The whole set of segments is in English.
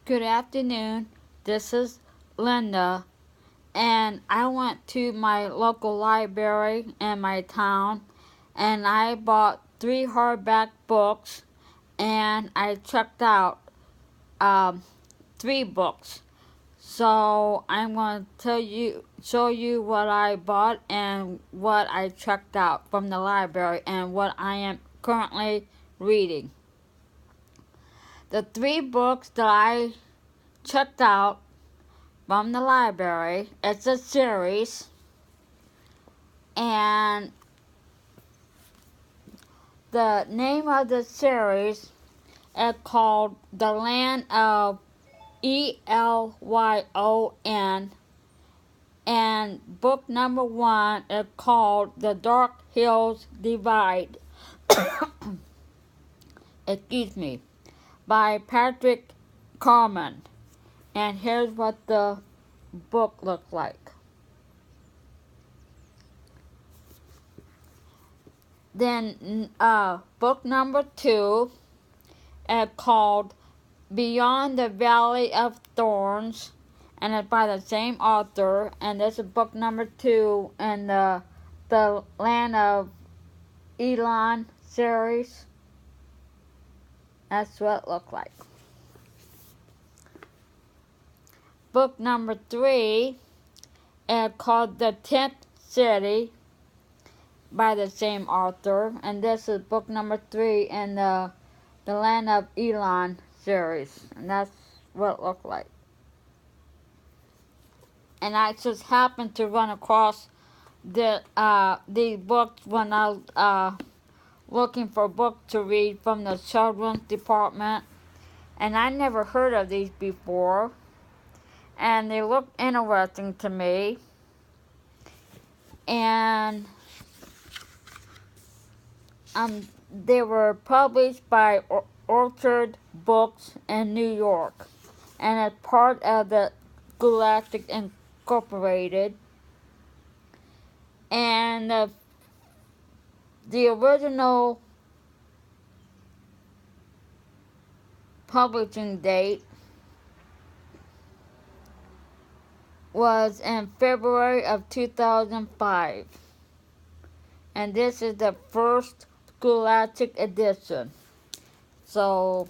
Good afternoon. This is Linda, and I went to my local library in my town, and I bought 3 hardback books, and I checked out 3 books. So I'm going to show you what I bought and what I checked out from the library and what I am currently reading. The 3 books that I checked out from the library, it's a series, and the name of the series is called The Land of Elyon, and book number 1 is called The Dark Hills Divide. Excuse me, by Patrick Carman. And here's what the book looks like. Then book number 2 is called Beyond the Valley of Thorns, and it's by the same author, and this is book number 2 in the Land of Elyon series. That's what it looked like. Book number 3 is called The Tenth City by the same author, and this is book number 3 in the Land of Elyon series, and that's what it looked like. And I just happened to run across these books when I was looking for books to read from the children's department, and I never heard of these before, and they looked interesting to me, and they were published by Orchard Books in New York, and as part of the Scholastic Incorporated. And the original publishing date was in February of 2005. And this is the first Scholastic edition. So,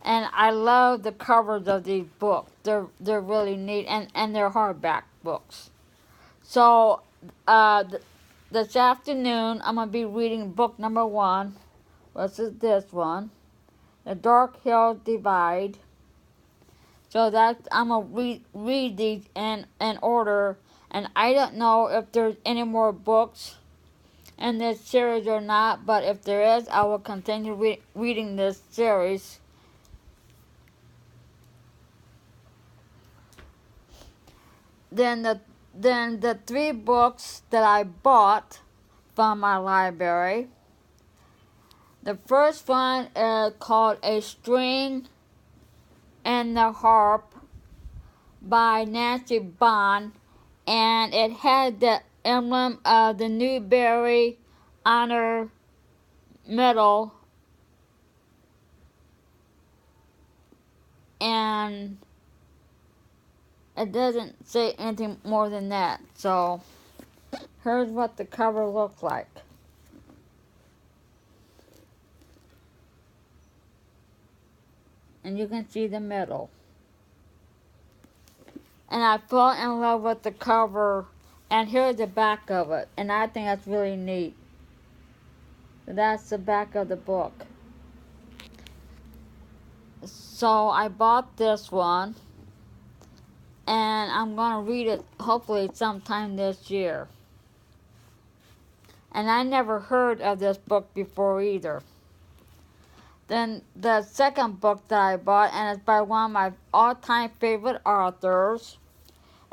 and I love the covers of these books. They're really neat, and they're hardback books. So, this afternoon I'm gonna be reading book number 1, which is this one, The Dark Hills Divide. So I'm gonna read these in order, and I don't know if there's any more books in this series or not, but if there is, I will continue reading this series. Then the 3 books that I bought from my library. The first one is called A String and the Harp by Nancy Bond, and it had the emblem of the Newbery Honor Medal, and it doesn't say anything more than that. So here's what the cover looks like. And you can see the medal. And I fell in love with the cover, and here's the back of it, and I think that's really neat. So that's the back of the book. So I bought this one, and I'm going to read it hopefully sometime this year. And I never heard of this book before either. Then the second book that I bought, and it's by one of my all-time favorite authors,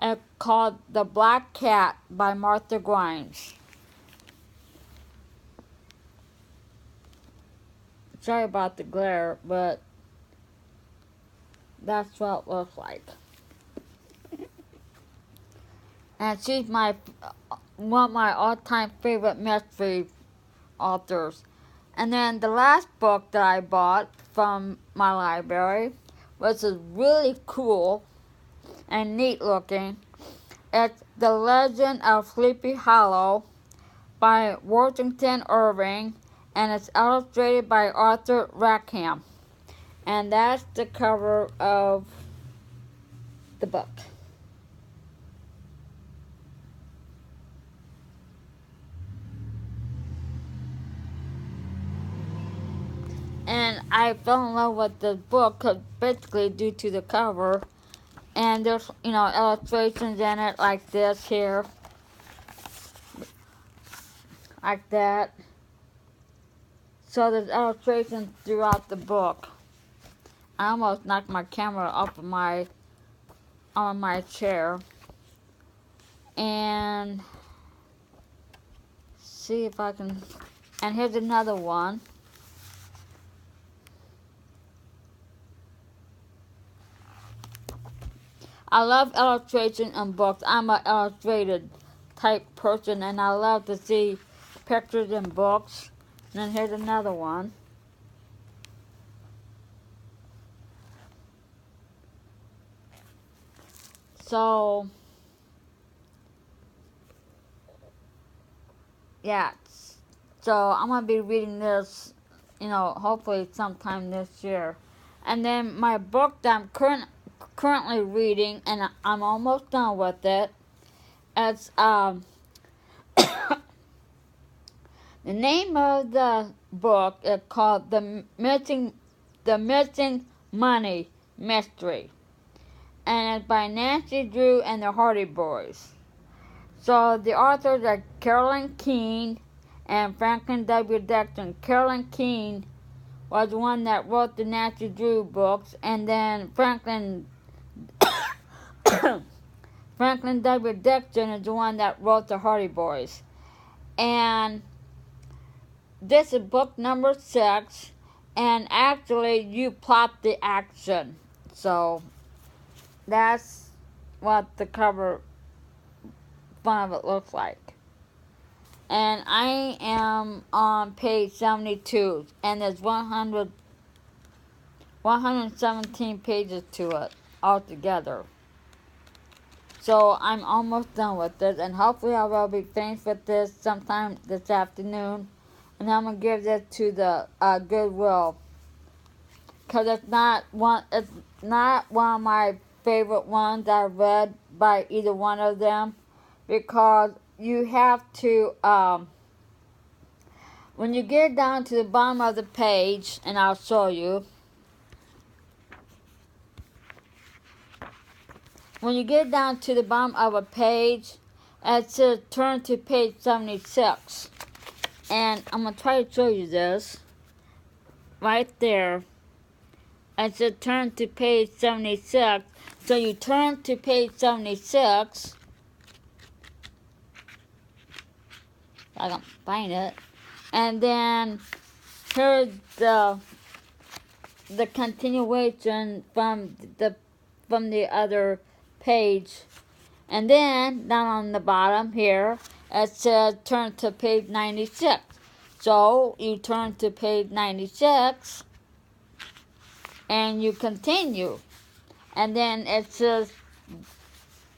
it's called The Black Cat by Martha Grimes. Sorry about the glare, but that's what it looks like. And she's one of my all-time favorite mystery authors. And then the last book that I bought from my library which is really cool and neat looking. It's The Legend of Sleepy Hollow by Worthington Irving, and it's illustrated by Arthur Rackham. And that's the cover of the book. And I fell in love with the book basically due to the cover. And there's, illustrations in it like this here. Like that. So there's illustrations throughout the book. I almost knocked my camera off of on my chair. And see if I can, and here's another one. I love illustration in books. I'm an illustrated type person, and I love to see pictures in books. And then here's another one. So, yeah. So I'm going to be reading this, hopefully sometime this year. And then my book that I'm currently reading, and I'm almost done with it. It's the name of the book is called The Missing Money Mystery, and it's by Nancy Drew and the Hardy Boys. So the authors are Carolyn, Keene, and Fanklin W. Dixon. Carolyn Keene was the one that wrote the Nancy Drew books, and then Fanklin W. Dixon is the one that wrote the Hardy Boys. And this is book number 6, and actually you plot the action. So that's what the cover front of it looks like. And I am on page 72, and there's 117 pages to it altogether. So I'm almost done with this, and hopefully I will be finished with this sometime this afternoon. And I'm gonna give this to the Goodwill, cause it's not one of my favorite ones I've read by either one of them, because you have to when you get down to the bottom of the page, and I'll show you. When you get down to the bottom of a page, it says turn to page 76. And I'm going to try to show you this. Right there. It says turn to page 76. So you turn to page 76. I can find it. And then here's the continuation from the other page. And then down on the bottom here, it says turn to page 96. So you turn to page 96 and you continue. And then it says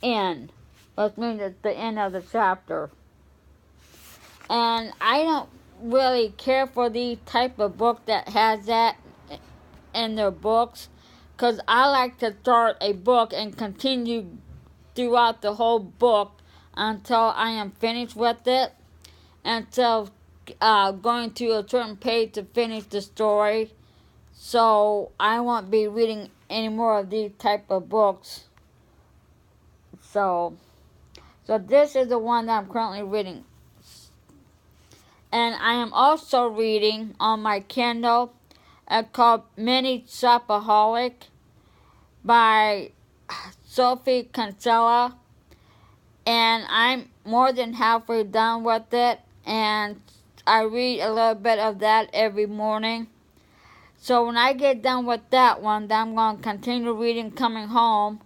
end, which means it's the end of the chapter. And I don't really care for the type of book that has that in their books, because I like to start a book and continue throughout the whole book until I am finished with it, until going to a certain page to finish the story. So I won't be reading any more of these type of books. So this is the one that I'm currently reading. And I am also reading on my Kindle called Mini Shopaholic by Sophie Kinsella. And I'm more than halfway done with it. And I read a little bit of that every morning. So when I get done with that one, then I'm going to continue reading Coming Home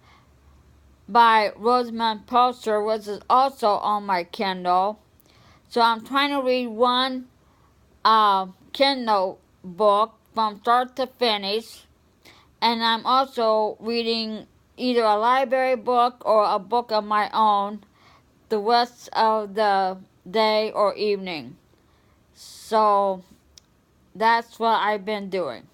by Rosamund Pilcher, which is also on my Kindle. So I'm trying to read one Kindle book from start to finish. And I'm also reading either a library book or a book of my own the rest of the day or evening. So that's what I've been doing.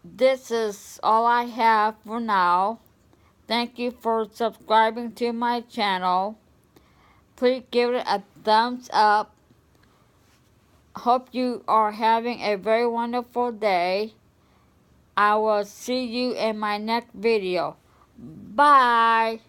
This is all I have for now. Thank you for subscribing to my channel. Please give it a thumbs up. Hope you are having a very wonderful day. I will see you in my next video. Bye.